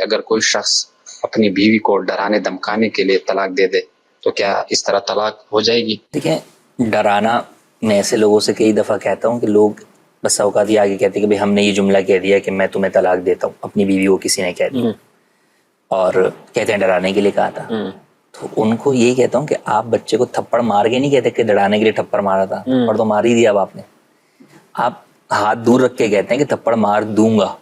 کہ اگر کوئی شخص اپنی بیوی کو ڈرانے دھمکانے کے لیے طلاق دے دے تو کیا اس طرح طلاق ہو جائے گی؟ دیکھیں، ڈرانا میں ایسے لوگوں سے کئی دفعہ کہتا ہوں کہ لوگ بس اوقات یہ آگے کہتے ہیں کہ بھئی ہم نے یہ جملہ کہہ دیا کہ میں تمہیں طلاق دیتا ہوں، اپنی بیوی کو کسی نے کہہ دیا اور کہتے ہیں ڈرانے کے لیے کہا تھا. تو ان کو یہی کہتا ہوں کہ آپ بچے کو تھپڑ مار کے نہیں کہتے کہ ڈرانے کے لیے تھپڑ مارا تھا، تھپڑ تو مار ہی دیا اب آپ نے. آپ ہاتھ دور رکھ کے کہتے ہیں کہ تھپڑ مار دوں گا.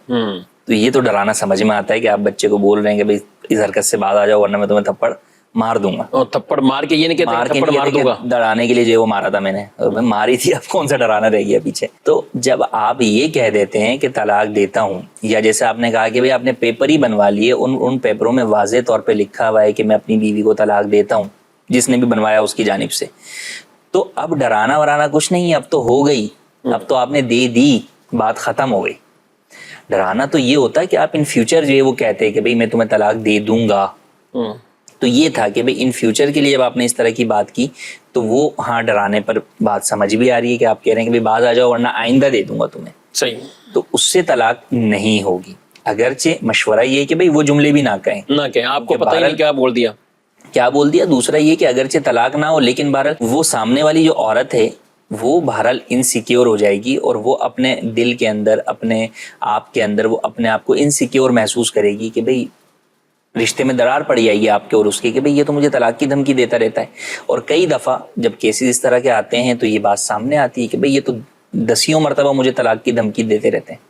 تو یہ تو ڈرانا سمجھ میں آتا ہے کہ آپ بچے کو بول رہے ہیں کہ بھئی اس حرکت سے باز آ جاؤ ورنہ میں تمہیں تھپڑ مار دوں گا. اور تھپڑ مار کے یہ نہیں کہتے تھپڑ مار دوں گا، ڈرانے کے لیے جو وہ مارا تھا میں نے ماری تھی، اب کون سا ڈرانا رہ گیا پیچھے. تو جب آپ یہ کہہ دیتے ہیں کہ طلاق دیتا ہوں، یا جیسے آپ نے کہا کہ بھئی آپ نے پیپر ہی بنوا لیے، ان پیپروں میں واضح طور پہ لکھا ہوا ہے کہ میں اپنی بیوی کو طلاق دیتا ہوں، جس نے بھی بنوایا اس کی جانب سے، تو اب ڈرانا ورانا کچھ نہیں ہے، اب تو ہو گئی، اب تو آپ نے دے دی، بات ختم ہو گئی. ڈرانا تو یہ ہوتا ہے کہ آپ ان فیوچر جو ہے وہ کہتے ہیں کہ بھئی میں تمہیں طلاق دے دوں گا. تو یہ تھا کہ بھئی ان فیوچر کے لیے جب آپ نے اس طرح کی بات کی تو وہ ہاں ڈرانے پر بات سمجھ بھی آ رہی ہے کہ آپ کہہ رہے ہیں کہ بھئی باز آ جاؤ ورنہ آئندہ دے دوں گا تمہیں. صحیح. تو اس سے طلاق نہیں ہوگی. اگرچہ مشورہ یہ ہے کہ بھئی وہ جملے بھی نہ کہیں، آپ کو پتہ ہی نہیں کیا بول دیا. دوسرا یہ کہ اگرچہ طلاق نہ ہو لیکن بہرحال وہ سامنے والی جو عورت ہے وہ بہرحال انسیکیور ہو جائے گی اور وہ اپنے دل کے اندر، اپنے آپ کے اندر وہ اپنے آپ کو انسیکیور محسوس کرے گی کہ بھئی رشتے میں درار پڑ جائے گی آپ کے اور اس کے کہ بھئی یہ تو مجھے طلاق کی دھمکی دیتا رہتا ہے. اور کئی دفعہ جب کیسز اس طرح کے آتے ہیں تو یہ بات سامنے آتی ہے کہ بھئی یہ تو 10 مرتبہ مجھے طلاق کی دھمکی دیتے رہتے ہیں.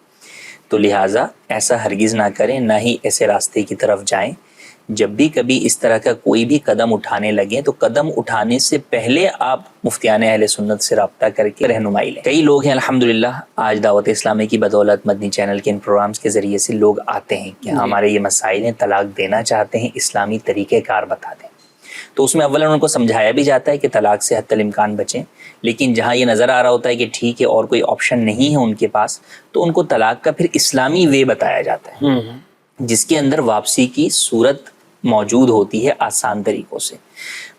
تو لہٰذا ایسا ہرگز نہ کریں، نہ ہی ایسے راستے کی طرف جائیں. جب بھی کبھی اس طرح کا کوئی بھی قدم اٹھانے لگیں تو قدم اٹھانے سے پہلے آپ مفتیان اہل سنت سے رابطہ کر کے رہنمائی لیں. کئی لوگ ہیں الحمدللہ آج دعوت اسلامی کی بدولت مدنی چینل کے ان پروگرامز کے ذریعے سے لوگ آتے ہیں کہ ہمارے یہ مسائل ہیں، طلاق دینا چاہتے ہیں، اسلامی طریقہ کار بتا دیں. تو اس میں اولا ان کو سمجھایا بھی جاتا ہے کہ طلاق سے حتی الامکان بچیں، لیکن جہاں یہ نظر آ رہا ہوتا ہے کہ ٹھیک ہے اور کوئی آپشن نہیں ہے ان کے پاس تو ان کو طلاق کا پھر اسلامی وے بتایا جاتا ہے جس کے اندر واپسی کی صورت موجود ہوتی ہے آسان طریقوں سے.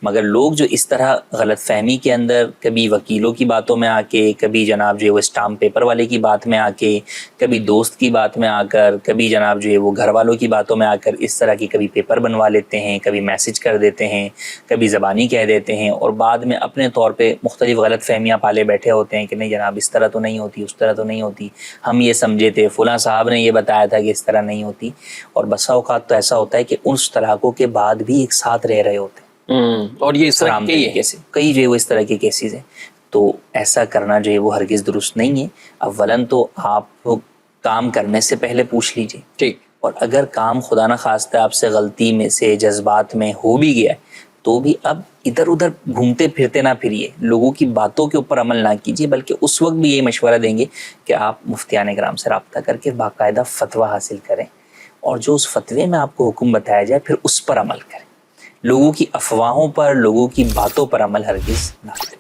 مگر لوگ جو اس طرح غلط فہمی کے اندر کبھی وکیلوں کی باتوں میں آ کے، کبھی جناب جو ہے وہ اسٹامپ پیپر والے کی بات میں آ کے، کبھی دوست کی بات میں آ کر، کبھی جناب جو ہے وہ گھر والوں کی باتوں میں آ کر اس طرح کی کبھی پیپر بنوا لیتے ہیں، کبھی میسج کر دیتے ہیں، کبھی زبانی کہہ دیتے ہیں اور بعد میں اپنے طور پہ مختلف غلط فہمیاں پالے بیٹھے ہوتے ہیں کہ نہیں جناب اس طرح تو نہیں ہوتی، اس طرح تو نہیں ہوتی، ہم یہ سمجھے تھے، فلاں صاحب نے یہ بتایا تھا کہ اس طرح نہیں ہوتی. اور بسا اوقات تو ایسا ہوتا ہے کہ اس طلاقوں کے بعد بھی ایک ساتھ رہ رہے ہوتے ہیں اور یہ اس طرح کئی جو ہے وہ اس طرح کے کیسز ہیں. تو ایسا کرنا جو ہے وہ ہرگز درست نہیں ہے. اولاً تو آپ کام کرنے سے پہلے پوچھ لیجئے، ٹھیک. اور اگر کام خدا نہ خواستہ آپ سے غلطی میں سے جذبات میں ہو بھی گیا تو بھی اب ادھر ادھر گھومتے پھرتے نہ پھریے، لوگوں کی باتوں کے اوپر عمل نہ کیجیے، بلکہ اس وقت بھی یہ مشورہ دیں گے کہ آپ مفتیان کرام سے رابطہ کر کے باقاعدہ فتویٰ حاصل کریں اور جو اس فتوے میں آپ کو حکم بتایا جائے پھر اس پر عمل کریں. لوگوں کی افواہوں پر، لوگوں کی باتوں پر عمل ہرگز نہ کریں.